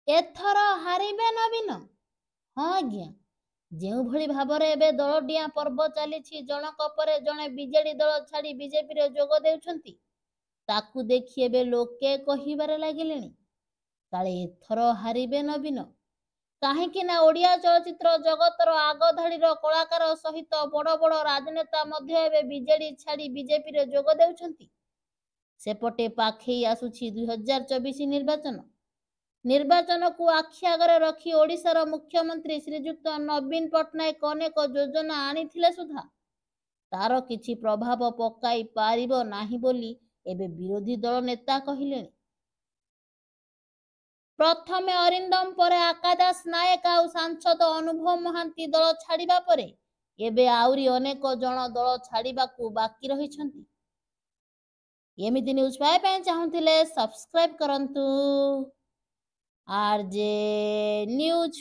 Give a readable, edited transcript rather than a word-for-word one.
ଏଥର ହାରିବେ ନବୀନ? ହଁ ଆଜ୍ଞା, ଯେଉଁଭଳି ଭାବରେ ଏବେ ଦଳଡିଆଁ ପର୍ବ ଚାଲିଛି, ଜଣକ ପରେ ଜଣେ ବିଜେଡି ଦଳ ଛାଡ଼ି ବିଜେପିରେ ଯୋଗ ଦେଉଛନ୍ତି, ତାକୁ ଦେଖି ଏବେ ଲୋକେ କହିବାରେ ଲାଗିଲେଣି କାଳେ ଏଥର ହାରିବେ ନବୀନ। କାହିଁକି ନା ଓଡ଼ିଆ ଚଳଚ୍ଚିତ୍ର ଜଗତର ଆଗଧାଡ଼ିର କଳାକାର ସହିତ ବଡ଼ ବଡ଼ ରାଜନେତା ମଧ୍ୟ ଏବେ ବିଜେଡି ଛାଡ଼ି ବିଜେପିରେ ଯୋଗ ଦେଉଛନ୍ତି। ସେପଟେ ପାଖେଇ ଆସୁଛି 2024 ନିର୍ବାଚନ। ନିର୍ବାଚନକୁ ଆଖି ଆଗରେ ରଖି ଓଡ଼ିଶାର ମୁଖ୍ୟମନ୍ତ୍ରୀ ଶ୍ରୀଯୁକ୍ତ ନବୀନ ପଟ୍ଟନାୟକ ଅନେକ ଯୋଜନା ଆଣିଥିଲେ ସୁଦ୍ଧା ତାର କିଛି ପ୍ରଭାବ ପକାଇ ପାରିବ ନାହିଁ ବୋଲି ଏବେ ବିରୋଧୀ ଦଳ ନେତା କହିଲେଣି। ପ୍ରଥମେ ଅରିନ୍ଦମ, ପରେ ଆକାଶ ନାୟକ ଆଉ ସାଂସଦ ଅନୁଭବ ମହାନ୍ତି ଦଳ ଛାଡ଼ିବା ପରେ ଏବେ ଆହୁରି ଅନେକ ଜଣ ଦଳ ଛାଡ଼ିବାକୁ ବାକି ରହିଛନ୍ତି। ଏମିତି ନ୍ୟୁଜ୍ ପାଇବା ପାଇଁ ଚାହୁଁଥିଲେ ସବସ୍କ୍ରାଇବ୍ କରନ୍ତୁ RJ ନ୍ୟୁଜ୍।